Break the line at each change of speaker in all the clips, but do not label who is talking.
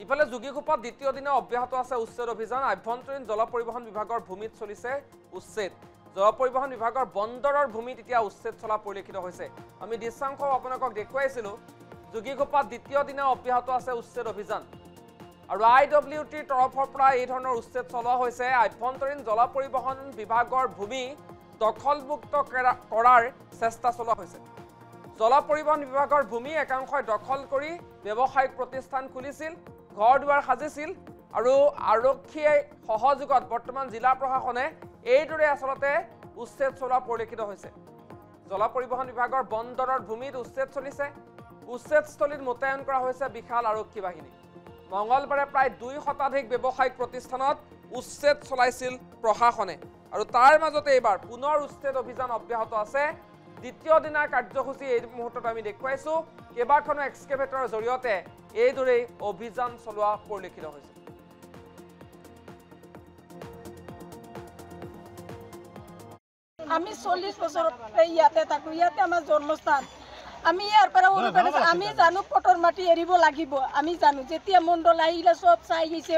ইফালে যোগীঘোপাত দ্বিতীয় দিনা অব্যাহত আছে উচ্ছেদ অভিযান। আভ্যন্তৰীণ জল পৰিবহণ বিভাগৰ ভূমিত চলিছে উচ্ছেদ। জল পৰিবহণ বিভাগৰ বন্দৰৰ ভূমিত এতিয়া উচ্ছেদ চলা পৰিলক্ষিত হৈছে। আমি দৃশ্যাংশ আপোনালোকক দেখুৱাইছিলোঁ। যোগীঘোপাত দ্বিতীয় দিনা অব্যাহত আছে উচ্ছেদ অভিযান আৰু IWTৰ তৰফৰ পৰা এই ধৰণৰ উচ্ছেদ চলোৱা হৈছে। আভ্যন্তৰীণ জল পৰিবহণ বিভাগৰ ভূমি দখলমুক্ত কৰাৰ চেষ্টা চলোৱা হৈছে। জল পৰিবহণ বিভাগৰ ভূমি একাংশই দখল কৰি ব্যৱসায়িক প্ৰতিষ্ঠান খুলিছিল, ঘৰ দুৱাৰ সাজিছিল আৰু আৰক্ষীয়ে সহযোগত বৰ্তমান জিলা প্ৰশাসনে এইদৰে আচলতে উচ্ছেদ চলোৱা পৰিলক্ষিত হৈছে। জল পৰিবহণ বিভাগৰ বন্দৰৰ ভূমিত উচ্ছেদ চলিছে। উচ্ছেদস্থলীত মোতায়েন কৰা হৈছে বিশাল আৰক্ষী বাহিনী। মঙলবাৰে প্ৰায় 2 শতাধিক ব্যৱসায়িক প্ৰতিষ্ঠানত উচ্ছেদ চলাইছিল প্ৰশাসনে আৰু তাৰ মাজতে এইবাৰ পুনৰ উচ্ছেদ অভিযান অব্যাহত আছে। দ্বিতীয় দিনাৰ কাৰ্যসূচী এই মুহূৰ্তত আমি দেখুৱাইছোঁ। কেইবাখনো এক্সকেভেটৰৰ জৰিয়তে এইদৰেই অভিযান চলোৱা পৰিলক্ষিত হৈছে।
আমি 40 বছৰ ইয়াতে থাকো, ইয়াতে আমাৰ জন্মস্থান। আমি ইয়াৰ পৰা আমি জানো পটৰ মাটি এৰিব লাগিব। আমি জানো যেতিয়া মণ্ডল আহিলে চব চাই গৈছে,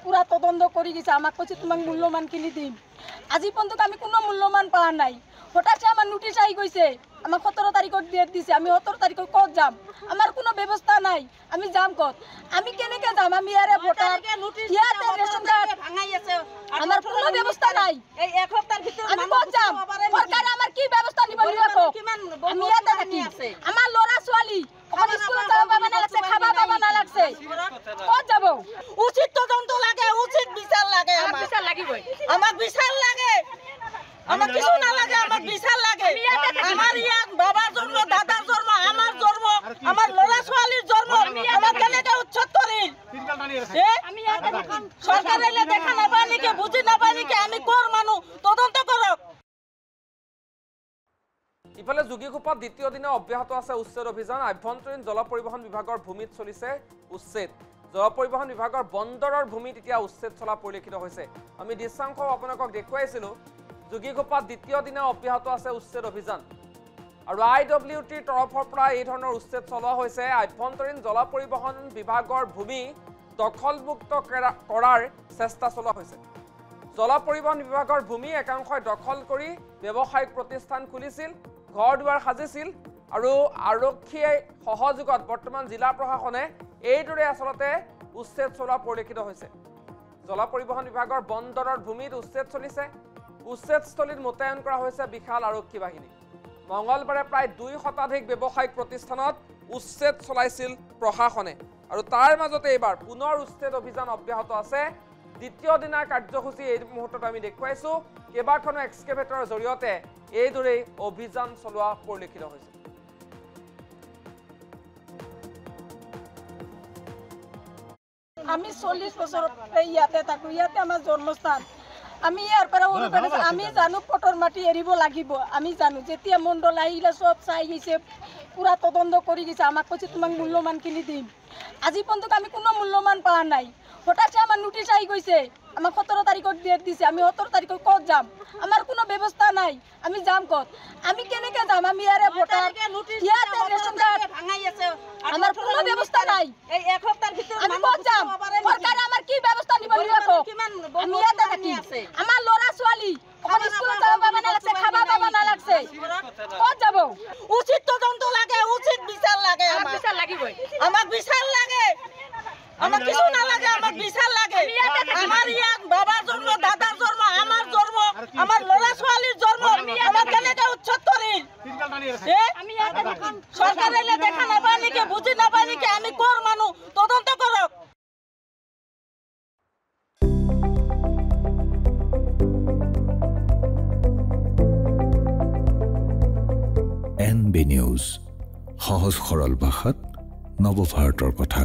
পুৰা তদন্ত কৰি গৈছে। আমাক কৈছে তোমাক মূল্যমানখিনি দিম। আজি পৰ্যন্ত আমি কোনো মূল্যমান পোৱা নাই। হঠাৎ আমাৰ নোটিছ আহি গৈছে, আমাক 17 তাৰিখত ডেট দিছে। আমি 17 তাৰিখত ক'ত যাম? আমাৰ কোনো ব্যৱস্থা নাই। আমি যাম ক'ত? আমি কেনেকৈ যাম? আমি ইয়াৰে ভোটাৰ, ইয়াতে ৰেচন কাৰ্ড ভাঙাই আছে। আমাৰ কোনো ব্যৱস্থা নাই। এই এসপ্তাহৰ ভিতৰত আমি ক'ত যাম? চৰকাৰে আমাৰ কি ব্যৱস্থা নিব লাগিব? আমি ইয়াতে থাকি আমাৰ ল'ৰা ছোৱালী অকল স্কুলত যাব পাব নালাগছে, খাব পাব নালাগছে। ক'ত যাব? উচিত তদন্ত লাগে, উচিত বিচাৰ লাগে। আমাক বিচাৰ লাগিবই। আমাক বিচাৰ লাগে। আমাক কিছু নালাগে, আমাক বিচাৰ লাগে। আমাৰ ইয়াত বাবাৰ জন্ম, দাদাৰ জন্ম, আমাৰ জন্ম, আমাৰ ল'ৰা ছোৱালীৰ জন্ম। আমাক কেনেকৈ উচ্ছেদ কৰিল? চৰকাৰে দেখা নাপায় নেকি? বুজি নাপায় নেকি? আমি ক'ৰ মানুহ? তদন্ত কৰক।
ইফালে যোগীঘোপাত দ্বিতীয় দিনা অব্যাহত আছে উচ্ছেদ অভিযান। আভ্যন্তৰীণ জল পৰিবহণ বিভাগৰ ভূমিত চলিছে উচ্ছেদ। জল পৰিবহণ বিভাগৰ বন্দৰৰ ভূমিত এতিয়া উচ্ছেদ চলা পৰিলক্ষিত হৈছে। আমি দৃশ্যাংশ আপোনালোকক দেখুৱাইছিলোঁ। যোগীঘোপাত দ্বিতীয় দিনা অব্যাহত আছে উচ্ছেদ অভিযান আৰু IWTৰ তৰফৰ পৰা এই ধৰণৰ উচ্ছেদ চলোৱা হৈছে। আভ্যন্তৰীণ জল পৰিবহণ বিভাগৰ ভূমি দখলমুক্ত কৰাৰ চেষ্টা চলোৱা হৈছে। জল পৰিবহণ বিভাগৰ ভূমি একাংশই দখল কৰি ব্যৱসায়িক প্ৰতিষ্ঠান খুলিছিল, ঘৰ দুৱাৰ সাজিছিল আৰু আৰক্ষীয়ে সহযোগত বৰ্তমান জিলা প্ৰশাসনে এইদৰে আচলতে উচ্ছেদ চলোৱা পৰিলক্ষিত হৈছে। জল পৰিবহণ বিভাগৰ বন্দৰৰ ভূমিত উচ্ছেদ চলিছে। উচ্ছেদস্থলীত মোতায়েন কৰা হৈছে বিশাল আৰক্ষী বাহিনী। মঙলবাৰে প্ৰায় 2 শতাধিক ব্যৱসায়িক প্ৰতিষ্ঠানত উচ্ছেদ চলাইছিল প্ৰশাসনে আৰু তাৰ মাজতে এইবাৰ পুনৰ উচ্ছেদ অভিযান অব্যাহত আছে। দ্বিতীয় দিনাৰ কাৰ্যসূচী এই মুহূৰ্তত আমি দেখুৱাইছোঁ। কেইবাখনো এক্সকেভেটৰৰ জৰিয়তে এইদৰেই অভিযান চলোৱা পৰিলক্ষিত হৈছে।
আমি 40 বছৰ ইয়াতে থাকো, ইয়াতে আমাৰ জন্মস্থান। আমি ইয়াৰ পৰা আমি জানো পটৰ মাটি এৰিব লাগিব। আমি জানো যেতিয়া মণ্ডল আহিলে চব চাই গৈছে, পুৰা তদন্ত কৰি গৈছে। আমাক কৈছে তোমাক মূল্যমানখিনি দিম। আজি পৰ্যন্ত আমি কোনো মূল্যমান পোৱা নাই। হঠাৎ আমাৰ নোটিছ আহি গৈছে, আমাক 17 তাৰিখত ডেট দিছে। আমি 17 তাৰিখত ক'ত যাম? আমাৰ কোনো ব্যৱস্থা নাই। আমি যাম ক'ত? আমি কেনেকৈ যাম? আমি ইয়াৰে ভোটাৰ, ইয়াতে ৰেচন কাৰ্ড ভাঙাই আছে। আমাৰ কোনো ব্যৱস্থা নাই। এই এসপ্তাহৰ ভিতৰত আমি ক'ত যাম? চৰকাৰে আমাৰ কি ব্যৱস্থা নিব লাগিব? আমি ইয়াতে থাকি আমাৰ ল'ৰা ছোৱালী অকল স্কুলত যাব পাব নালাগছে, খাব পাব নালাগছে। ক'ত যাব? উচিত তদন্ত লাগে, উচিত বিচাৰ লাগে। আমাক বিচাৰ লাগিবই। আমাক বিচাৰ লাগে। আমাক কিছু নালাগে, আমাক বিচাৰ লাগে। আমাৰ ইয়াত বাবাৰ জন্ম, দাদাৰ জন্ম, আমাৰ জন্ম, আমাৰ ল'ৰা ছোৱালীৰ জন্ম। আমাক কেনেকৈ উচ্ছেদ কৰিল? চৰকাৰে দেখা নাপায় নেকি? বুজি নাপায় নেকি? আমি ক'ৰ মানুহ? তদন্ত কৰক।
NB নিউজ, সহজ সৰল ভাষাত নৱভাৰতৰ কথা।